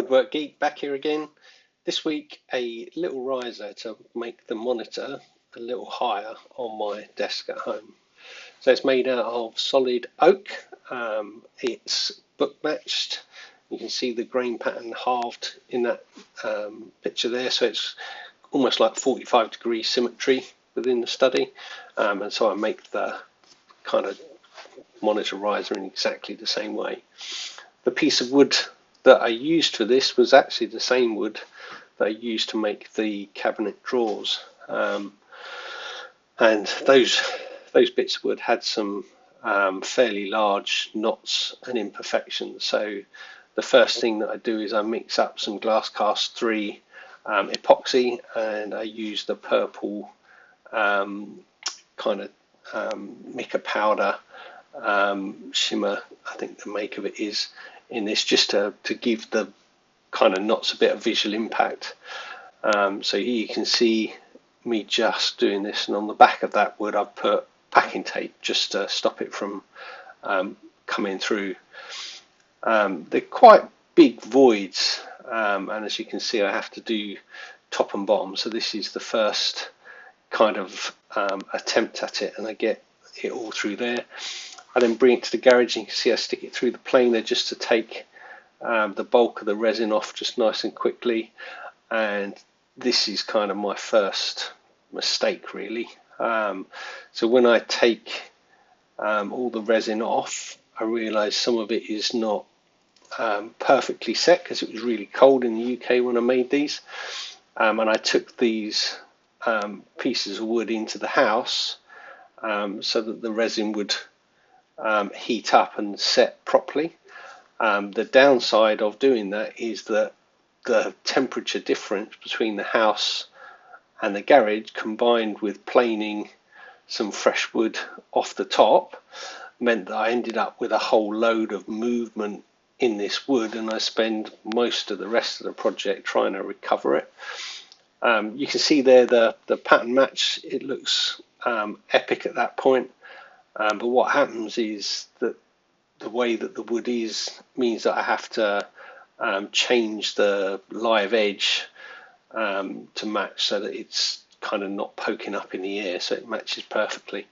Woodwork Geek back here again. This week a little riser to make the monitor a little higher on my desk at home. So it's made out of solid oak. It's book matched. You can see the grain pattern halved in that picture there, so it's almost like 45-degree symmetry within the study. And so I make the kind of monitor riser in exactly the same way. The piece of wood that I used for this was actually the same wood that I used to make the cabinet drawers, and those bits of wood had some fairly large knots and imperfections. So the first thing that I do is I mix up some Glass Cast 3 epoxy, and I use the purple kind of mica powder shimmer, I think the make of it is, in this, just to give the kind of knots a bit of visual impact. So here you can see me just doing this, and on the back of that wood I've put packing tape just to stop it from coming through. They're quite big voids, and as you can see I have to do top and bottom, so this is the first kind of attempt at it, and I get it all through there. I then bring it to the garage, and you can see I stick it through the planer just to take the bulk of the resin off just nice and quickly. And this is kind of my first mistake, really. So when I take all the resin off, I realise some of it is not perfectly set because it was really cold in the UK when I made these. And I took these pieces of wood into the house so that the resin would heat up and set properly. The downside of doing that is that the temperature difference between the house and the garage, combined with planing some fresh wood off the top, meant that I ended up with a whole load of movement in this wood, and I spend most of the rest of the project trying to recover it. You can see there the pattern match. It looks epic at that point. But what happens is that the way that the wood is means that I have to change the live edge to match so that it's kind of not poking up in the air, so it matches perfectly.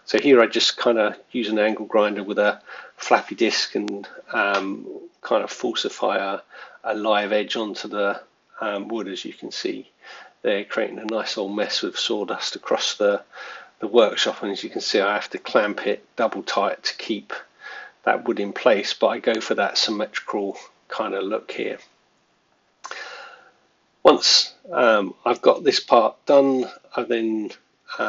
So here I just kind of use an angle grinder with a flappy disc and kind of falsify a live edge onto the wood, as you can see there, creating a nice old mess with sawdust across the workshop. And as you can see, I have to clamp it double tight to keep that wood in place, but I go for that symmetrical kind of look here. Once I've got this part done, I then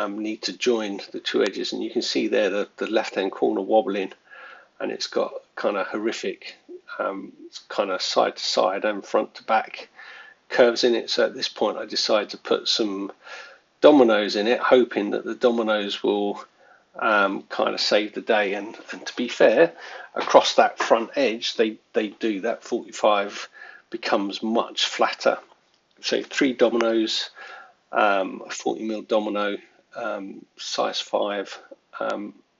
need to join the two edges, and you can see there the left hand corner wobbling, and it's got kind of horrific kind of side to side and front to back curves in it. So at this point I decide to put some dominoes in it, hoping that the dominoes will kind of save the day. And to be fair, across that front edge they do. That 45 becomes much flatter. So 3 dominoes, a 40mm domino, size 5,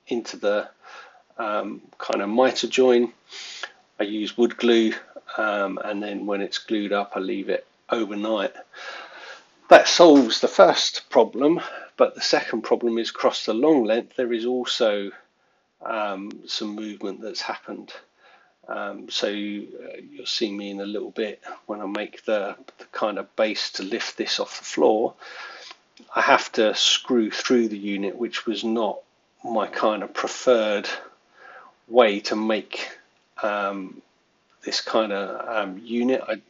into the kind of mitre join. I use wood glue, and then when it's glued up I leave it overnight. That solves the first problem, but the second problem is across the long length there is also some movement that's happened. So you'll see me in a little bit when I make the kind of base to lift this off the floor. I have to screw through the unit, which was not my kind of preferred way to make this kind of unit. I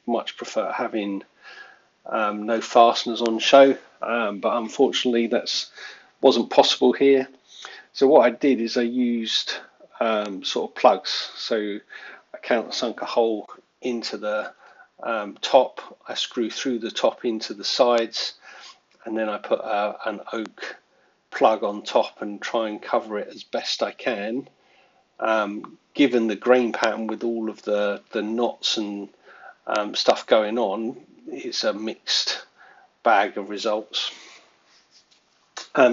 much prefer having no fasteners on show, but unfortunately that wasn't possible here. So what I did is I used sort of plugs. So I countersunk a hole into the top, I screw through the top into the sides, and then I put an oak plug on top and try and cover it as best I can. Given the grain pattern with all of the knots and stuff going on, it's a mixed bag of results.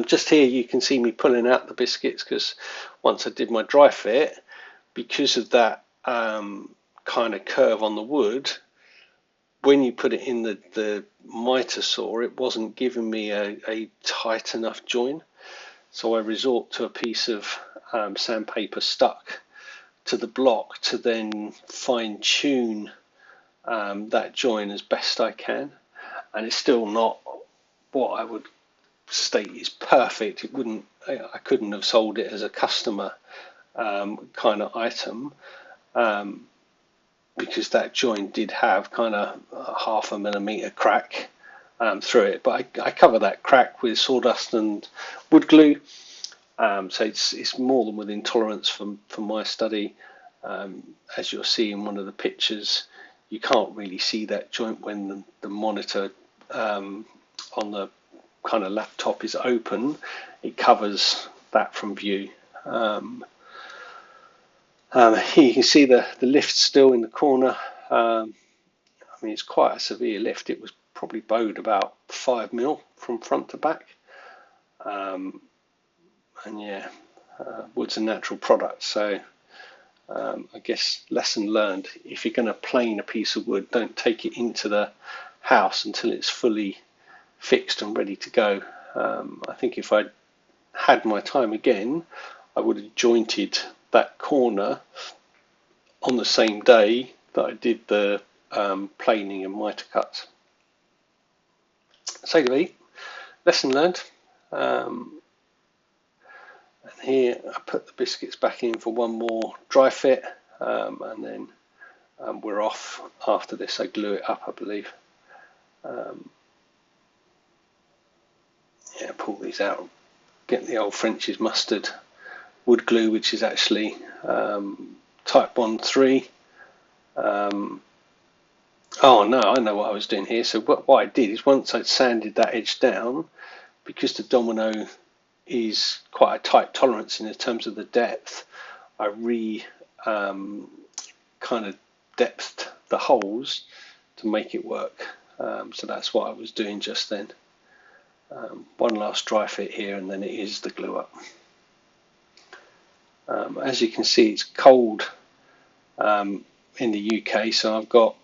Just here you can see me pulling out the biscuits, because once I did my dry fit, because of that kind kind of curve on the wood, when you put it in the miter saw, it wasn't giving me a tight enough join. So I resort to a piece of sandpaper stuck to the block to then fine tune that join as best I can. And it's still not what I would state is perfect. I couldn't have sold it as a customer kind of item, because that joint did have kind of a 0.5 millimeter crack through it. But I cover that crack with sawdust and wood glue, so it's more than within tolerance from my study. As you'll see in one of the pictures, you can't really see that joint when the monitor on the kind of laptop is open. It covers that from view. Here you can see the lift still in the corner. I mean, it's quite a severe lift. It was probably bowed about 5 mil from front to back. And yeah, wood's a natural product, so I guess lesson learned: if you're going to plane a piece of wood, don't take it into the house until it's fully fixed and ready to go. I think if I'd had my time again, I would have jointed that corner on the same day that I did the planing and mitre cuts. So to be, lesson learned. And here I put the biscuits back in for one more dry fit, and then we're off after this. I glue it up, I believe. Yeah, pull these out, get the old French's mustard wood glue, which is actually type 1-3. Oh no, I know what I was doing here. So what I did is, once I'd sanded that edge down, because the domino is quite a tight tolerance in terms of the depth, I kind of depthed the holes to make it work. So that's what I was doing just then. One last dry fit here, and then it is the glue up. As you can see, it's cold in the UK, so I've got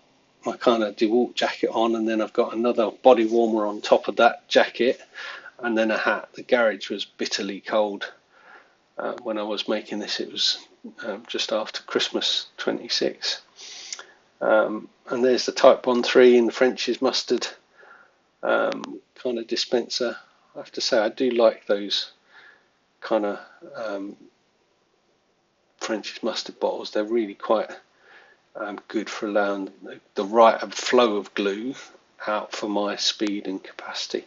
my kind of DeWalt jacket on, and then I've got another body warmer on top of that jacket, and then a hat. The garage was bitterly cold when I was making this. It was just after Christmas 26. And there's the type 1-3 in the French's mustard kind of dispenser. I have to say, I do like those kind of French's mustard bottles. They're really quite good for allowing the right flow of glue out for my speed and capacity.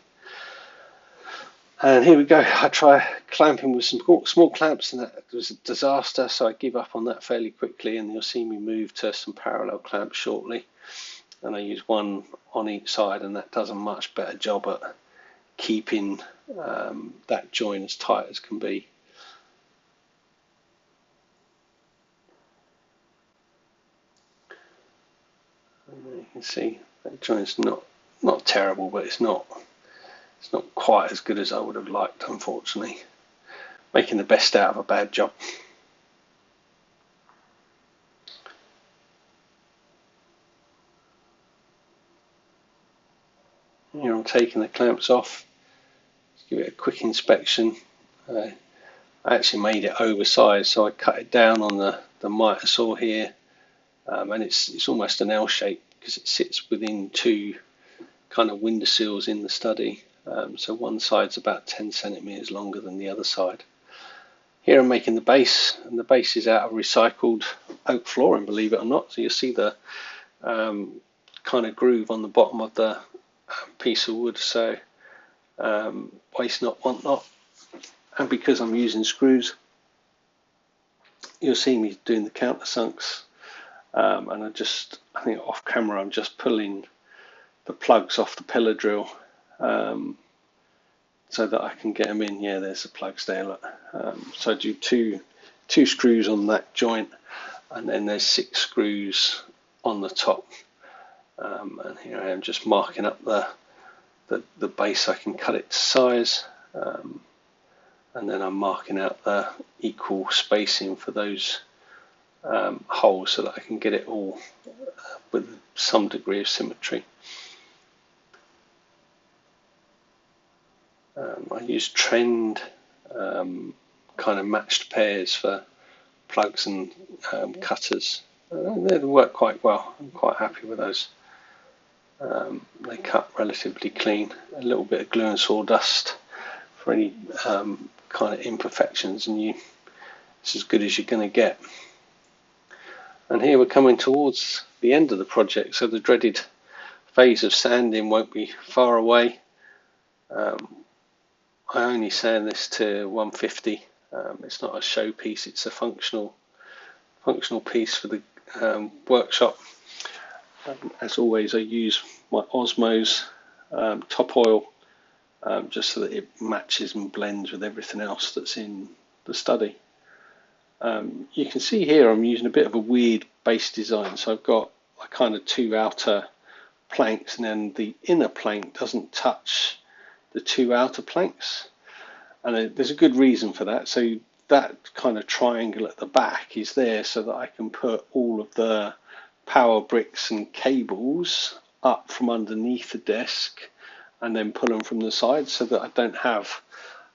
And here we go. I try clamping with some small clamps, and that was a disaster, so I give up on that fairly quickly, and you'll see me move to some parallel clamps shortly. And I use one on each side, and that does a much better job at keeping that joint as tight as can be. And you can see that joint's not terrible, but it's not quite as good as I would have liked, unfortunately. Making the best out of a bad job. Here I'm taking the clamps off. Let's give it a quick inspection. I actually made it oversized, so I cut it down on the mitre saw here, and it's almost an L shape because it sits within two kind of window sills in the study. So one side's about 10 centimeters longer than the other side. Here I'm making the base, and the base is out of recycled oak flooring, believe it or not. So you'll see the kind of groove on the bottom of the piece of wood. So waste not, want not. And because I'm using screws, you'll see me doing the countersunks. And I think off camera, I'm just pulling the plugs off the pillar drill so that I can get them in. Yeah, there's the plugs there. Look. So I do two screws on that joint, and then there's 6 screws on the top. And here I am just marking up the base. I can cut it to size, and then I'm marking out the equal spacing for those holes so that I can get it all with some degree of symmetry. I use trend kind of matched pairs for plugs and cutters. They work quite well. I'm quite happy with those. They cut relatively clean. A little bit of glue and sawdust for any kind of imperfections, and it's as good as you're going to get. And here we're coming towards the end of the project, so the dreaded phase of sanding won't be far away. I only sand this to 150. It's not a show piece; it's a functional piece for the workshop. As always, I use my Osmos top oil just so that it matches and blends with everything else that's in the study. You can see here I'm using a bit of a weird base design, so I've got a kind of two outer planks, and then the inner plank doesn't touch the two outer planks, and there's a good reason for that. So that kind of triangle at the back is there so that I can put all of the power bricks and cables up from underneath the desk and then pull them from the side, so that I don't have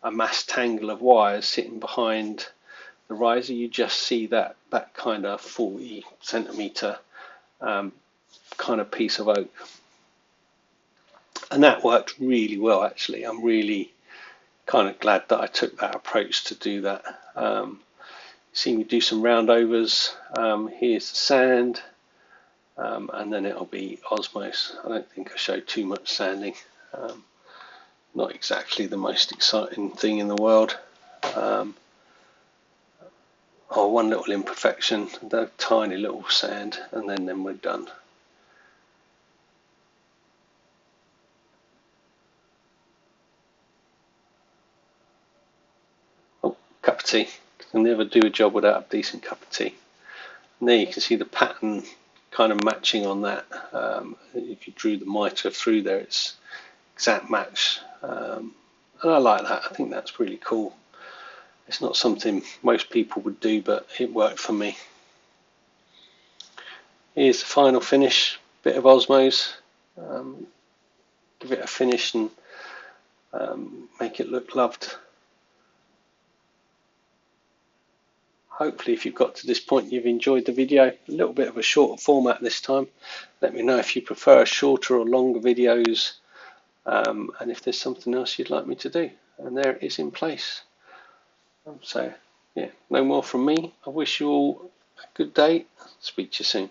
a mass tangle of wires sitting behind the riser. You just see that kind of 40 centimetre kind of piece of oak, and that worked really well actually. I'm really kind of glad that I took that approach to do that. See me do some roundovers. Here's the sand, and then it'll be Osmos. I don't think I showed too much sanding. Not exactly the most exciting thing in the world. One little imperfection, the tiny little sand, and then we're done. Oh, cup of tea. Can never do a job without a decent cup of tea. And there you can see the pattern kind of matching on that. If you drew the mitre through there, it's exact match. And I like that. I think that's really cool. It's not something most people would do, but it worked for me. Here's the final finish, bit of Osmos. Give it a finish and make it look loved. Hopefully if you've got to this point you've enjoyed the video. A little bit of a shorter format this time. Let me know if you prefer shorter or longer videos, and if there's something else you'd like me to do. And there it is in place. So yeah, no more from me. I wish you all a good day. Speak to you soon.